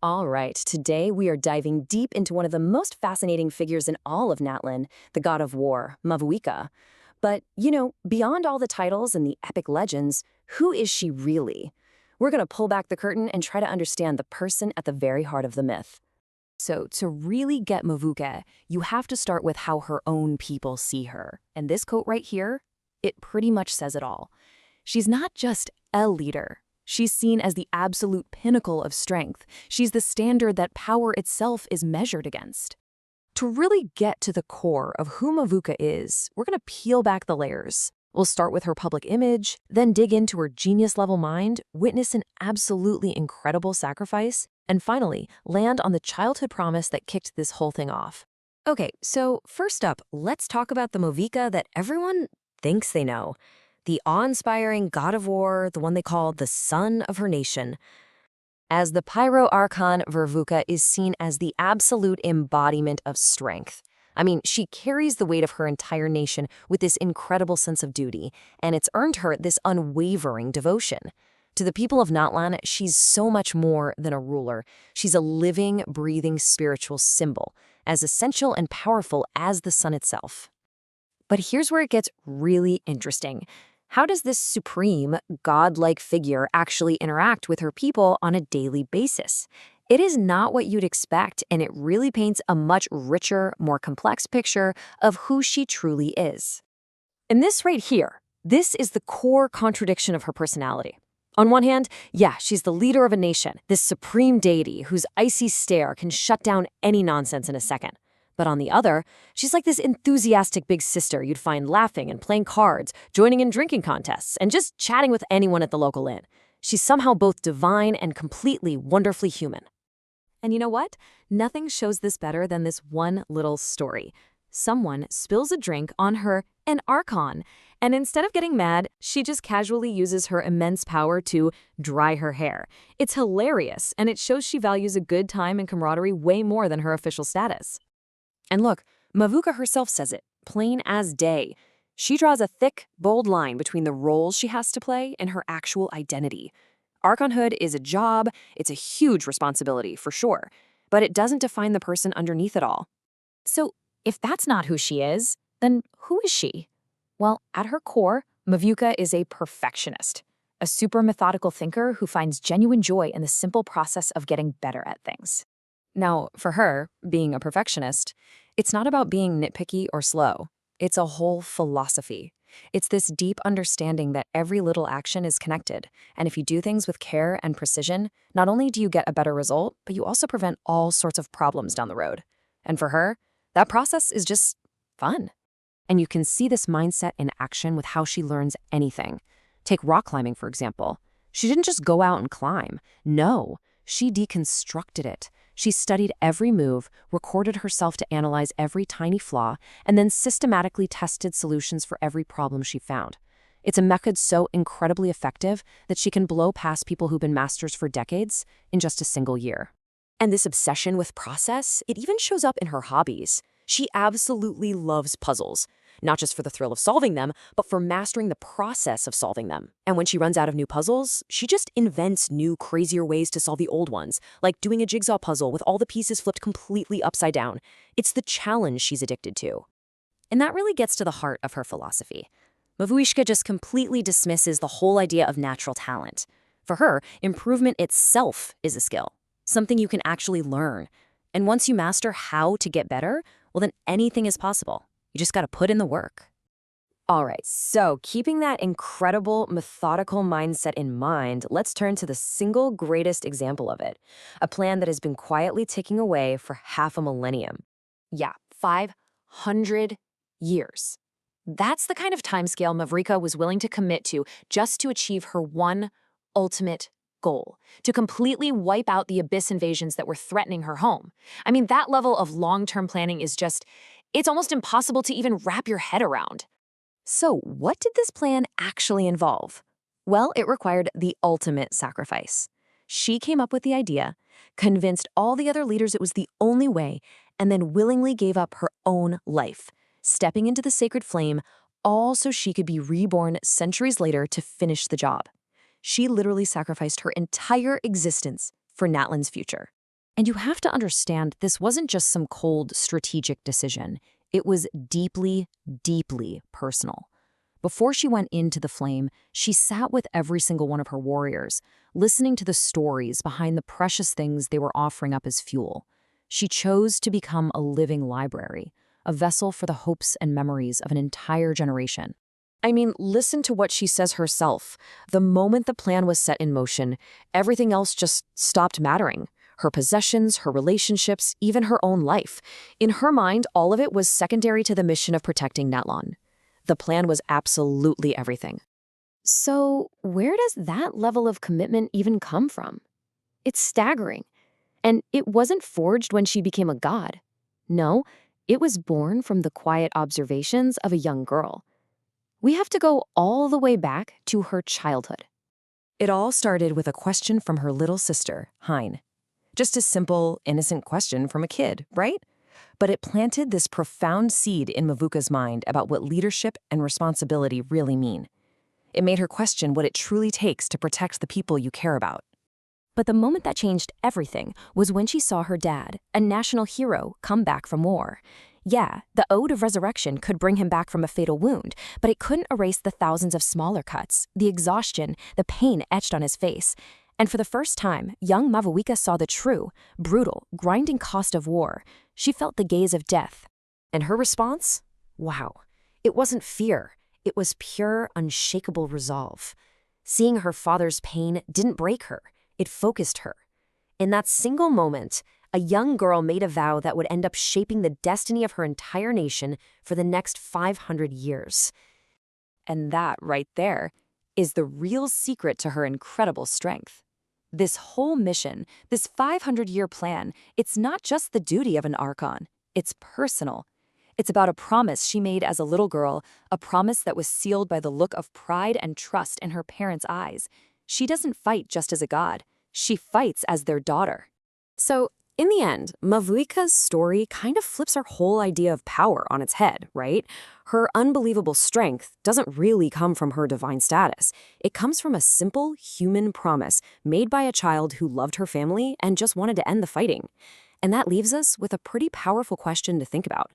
All right, today we are diving deep into one of the most fascinating figures in all of Natlan, the god of war, Mavuika. But, beyond all the titles and the epic legends, who is she really? We're going to pull back the curtain and try to understand the person at the very heart of the myth. So, to really get Mavuika, you have to start with how her own people see her. And this quote right here, it pretty much says it all. She's not just a leader. She's seen as the absolute pinnacle of strength. She's the standard that power itself is measured against. To really get to the core of who Mavuika is, we're going to peel back the layers. We'll start with her public image, then dig into her genius-level mind, witness an absolutely incredible sacrifice, and finally, land on the childhood promise that kicked this whole thing off. Okay, so first up, let's talk about the Mavuika that everyone thinks they know. The awe-inspiring god of war, the one they call the son of her nation. As the Pyro Archon, Mavuika is seen as the absolute embodiment of strength. I mean, she carries the weight of her entire nation with this incredible sense of duty, and it's earned her this unwavering devotion. To the people of Natlan, she's so much more than a ruler. She's a living, breathing spiritual symbol, as essential and powerful as the sun itself. But here's where it gets really interesting. How does this supreme, godlike figure actually interact with her people on a daily basis? It is not what you'd expect, and it really paints a much richer, more complex picture of who she truly is. And this right here, this is the core contradiction of her personality. On one hand, yeah, she's the leader of a nation, this supreme deity whose icy stare can shut down any nonsense in a second. But on the other, she's like this enthusiastic big sister you'd find laughing and playing cards, joining in drinking contests, and just chatting with anyone at the local inn. She's somehow both divine and completely wonderfully human. And you know what? Nothing shows this better than this one little story. Someone spills a drink on her, an Archon, and instead of getting mad, she just casually uses her immense power to dry her hair. It's hilarious, and it shows she values a good time and camaraderie way more than her official status. And look, Mavuika herself says it, plain as day. She draws a thick, bold line between the roles she has to play and her actual identity. Archonhood is a job, it's a huge responsibility, for sure, but it doesn't define the person underneath it all. So, if that's not who she is, then who is she? Well, at her core, Mavuika is a perfectionist, a super methodical thinker who finds genuine joy in the simple process of getting better at things. Now, for her, being a perfectionist, it's not about being nitpicky or slow. It's a whole philosophy. It's this deep understanding that every little action is connected, and if you do things with care and precision, not only do you get a better result, but you also prevent all sorts of problems down the road. And for her, that process is just fun. And you can see this mindset in action with how she learns anything. Take rock climbing, for example. She didn't just go out and climb. No, she deconstructed it. She studied every move, recorded herself to analyze every tiny flaw, and then systematically tested solutions for every problem she found. It's a method so incredibly effective that she can blow past people who've been masters for decades in just a single year. And this obsession with process, it even shows up in her hobbies. She absolutely loves puzzles, not just for the thrill of solving them, but for mastering the process of solving them. And when she runs out of new puzzles, she just invents new, crazier ways to solve the old ones, like doing a jigsaw puzzle with all the pieces flipped completely upside down. It's the challenge she's addicted to. And that really gets to the heart of her philosophy. Mavuika just completely dismisses the whole idea of natural talent. For her, improvement itself is a skill, something you can actually learn. And once you master how to get better, well, then anything is possible. You just got to put in the work. All right, so keeping that incredible, methodical mindset in mind, let's turn to the single greatest example of it, a plan that has been quietly ticking away for half a millennium. Yeah, 500 years. That's the kind of timescale Mavuika was willing to commit to just to achieve her one ultimate goal, to completely wipe out the abyss invasions that were threatening her home. I mean, that level of long-term planning is just, it's almost impossible to even wrap your head around. So what did this plan actually involve? Well, it required the ultimate sacrifice. She came up with the idea, convinced all the other leaders it was the only way, and then willingly gave up her own life, stepping into the sacred flame, all so she could be reborn centuries later to finish the job. She literally sacrificed her entire existence for Natlan's future. And you have to understand, this wasn't just some cold strategic decision. It was deeply, deeply personal. Before she went into the flame, she sat with every single one of her warriors, listening to the stories behind the precious things they were offering up as fuel. She chose to become a living library, a vessel for the hopes and memories of an entire generation. I mean, listen to what she says herself. The moment the plan was set in motion, everything else just stopped mattering. Her possessions, her relationships, even her own life. In her mind, all of it was secondary to the mission of protecting Natlan. The plan was absolutely everything. So, where does that level of commitment even come from? It's staggering. And it wasn't forged when she became a god. No, it was born from the quiet observations of a young girl. We have to go all the way back to her childhood. It all started with a question from her little sister, Hein. Just a simple, innocent question from a kid, right? But it planted this profound seed in Mavuika's mind about what leadership and responsibility really mean. It made her question what it truly takes to protect the people you care about. But the moment that changed everything was when she saw her dad, a national hero, come back from war. Yeah, the Ode of Resurrection could bring him back from a fatal wound, but it couldn't erase the thousands of smaller cuts, the exhaustion, the pain etched on his face. And for the first time, young Mavuika saw the true, brutal, grinding cost of war. She felt the gaze of death. And her response? Wow. It wasn't fear. It was pure, unshakable resolve. Seeing her father's pain didn't break her. It focused her. In that single moment, a young girl made a vow that would end up shaping the destiny of her entire nation for the next 500 years. And that, right there, is the real secret to her incredible strength. This whole mission, this 500-year plan, it's not just the duty of an Archon. It's personal. It's about a promise she made as a little girl, a promise that was sealed by the look of pride and trust in her parents' eyes. She doesn't fight just as a god. She fights as their daughter. So, in the end, Mavuika's story kind of flips our whole idea of power on its head, right? Her unbelievable strength doesn't really come from her divine status. It comes from a simple human promise made by a child who loved her family and just wanted to end the fighting. And that leaves us with a pretty powerful question to think about.